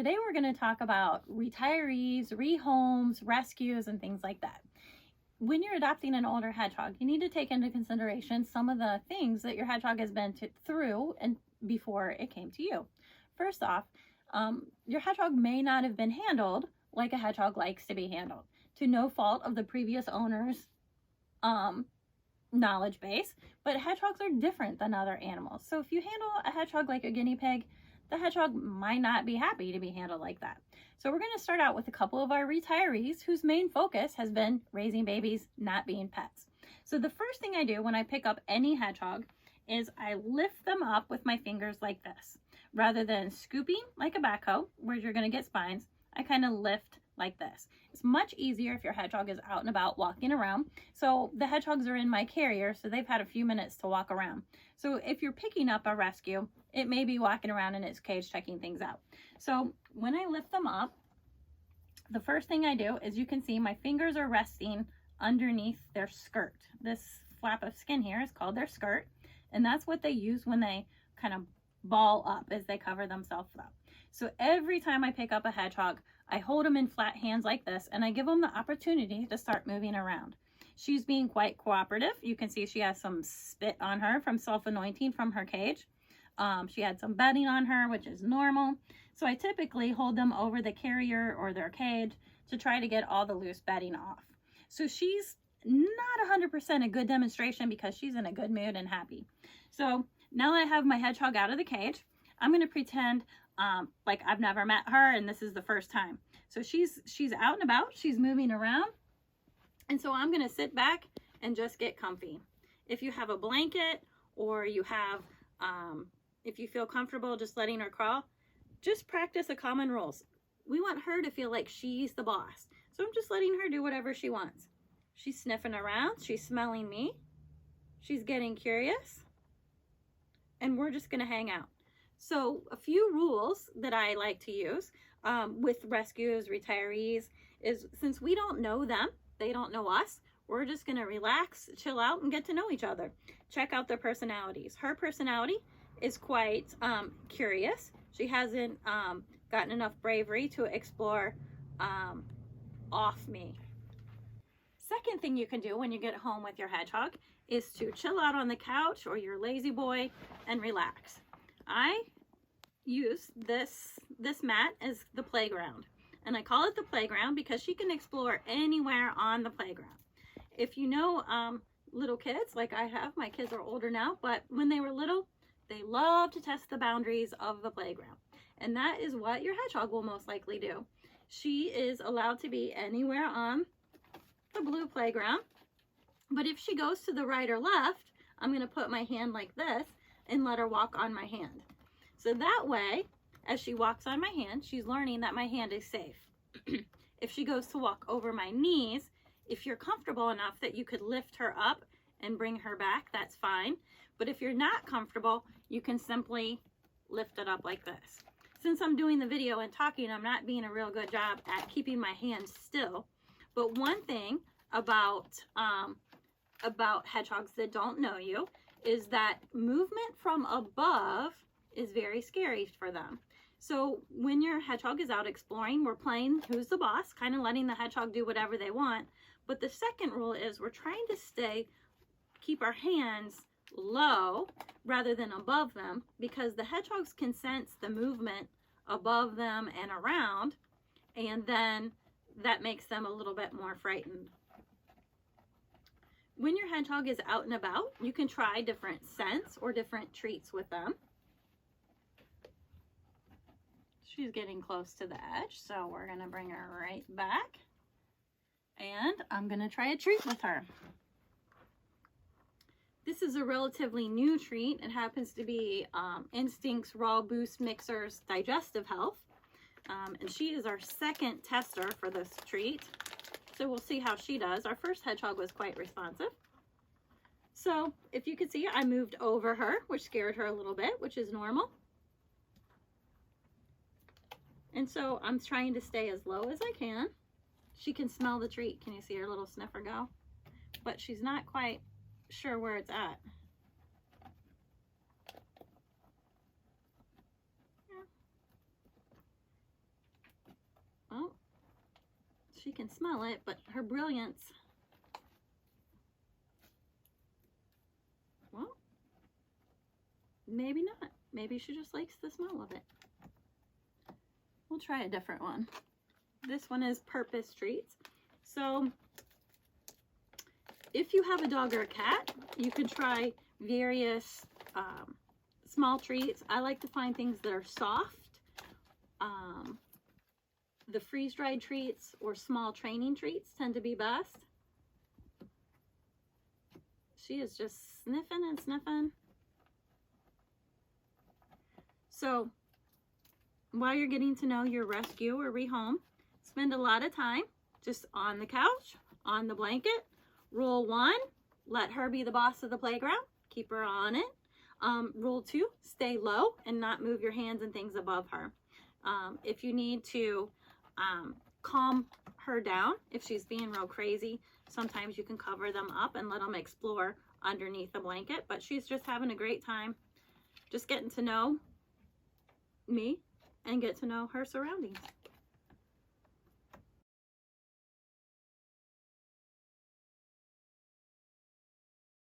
today we're going to talk about retirees, rehomes, rescues, and things like that. When you're adopting an older hedgehog, you need to take into consideration some of the things that your hedgehog has been through and before it came to you. First off, your hedgehog may not have been handled like a hedgehog likes to be handled, to no fault of the previous owner's knowledge base, but hedgehogs are different than other animals. So if you handle a hedgehog like a guinea pig, the hedgehog might not be happy to be handled like that. So we're going to start out with a couple of our retirees whose main focus has been raising babies, not being pets. So the first thing I do when I pick up any hedgehog is I lift them up with my fingers like this. Rather than scooping like a backhoe, where you're going to get spines, I kind of lift like this. It's much easier if your hedgehog is out and about walking around. So the hedgehogs are in my carrier, so they've had a few minutes to walk around. So if you're picking up a rescue, it may be walking around in its cage checking things out. So when I lift them up, the first thing I do is you can see my fingers are resting underneath their skirt. This flap of skin here is called their skirt, and that's what they use when they kind of ball up as they cover themselves up. So every time I pick up a hedgehog, I hold them in flat hands like this, and I give them the opportunity to start moving around. She's being quite cooperative. You can see she has some spit on her from self-anointing from her cage. She had some bedding on her, which is normal. So I typically hold them over the carrier or their cage to try to get all the loose bedding off. So she's not 100% a good demonstration because she's in a good mood and happy. So now I have my hedgehog out of the cage. I'm going to pretend like I've never met her and this is the first time. So she's out and about, she's moving around. And so I'm going to sit back and just get comfy. If you have a blanket or you have, if you feel comfortable just letting her crawl, just practice the common rules. We want her to feel like she's the boss. So I'm just letting her do whatever she wants. She's sniffing around, she's smelling me, she's getting curious, and we're just going to hang out. So a few rules that I like to use with rescues, retirees, is since we don't know them, they don't know us, we're just going to relax, chill out, and get to know each other. Check out their personalities. Her personality is quite curious. She hasn't gotten enough bravery to explore off me. Second thing you can do when you get home with your hedgehog is to chill out on the couch or your lazy boy and relax. I use this mat as the playground, and I call it the playground because she can explore anywhere on the playground. If you know little kids like I have, my kids are older now, but when they were little, they love to test the boundaries of the playground, and that is what your hedgehog will most likely do. She is allowed to be anywhere on the blue playground, but if she goes to the right or left, I'm going to put my hand like this and let her walk on my hand. So that way, as she walks on my hand, she's learning that my hand is safe. If she goes to walk over my knees, if you're comfortable enough that you could lift her up and bring her back, that's fine. But if you're not comfortable, you can simply lift it up like this. Since I'm doing the video and talking, I'm not being a real good job at keeping my hand still. But one thing about hedgehogs that don't know you is that movement from above is very scary for them. So when your hedgehog is out exploring, we're playing who's the boss, kind of letting the hedgehog do whatever they want. But the second rule is we're trying to keep our hands low rather than above them, because the hedgehogs can sense the movement above them and around, and then that makes them a little bit more frightened. When your hedgehog is out and about, you can try different scents or different treats with them. She's getting close to the edge, so we're going to bring her right back. And I'm going to try a treat with her. This is a relatively new treat. It happens to be Instinct's Raw Boost Mixer's Digestive Health. And she is our second tester for this treat. So we'll see how she does. Our first hedgehog was quite responsive. So if you can see, I moved over her, which scared her a little bit, which is normal. And so I'm trying to stay as low as I can. She can smell the treat. Can you see her little sniffer go? But she's not quite sure where it's at. She can smell it, but her brilliance, well, maybe not. Maybe she just likes the smell of it. We'll try a different one. This one is Purpose Treats. So if you have a dog or a cat, you can try various small treats. I like to find things that are soft. The freeze-dried treats or small training treats tend to be best. She is just sniffing and sniffing. So while you're getting to know your rescue or rehome, spend a lot of time just on the couch, on the blanket. Rule 1, let her be the boss of the playground. Keep her on it. Rule 2, stay low and not move your hands and things above her. If you need to calm her down, if she's being real crazy, sometimes you can cover them up and let them explore underneath the blanket. But she's just having a great time, just getting to know me and get to know her surroundings.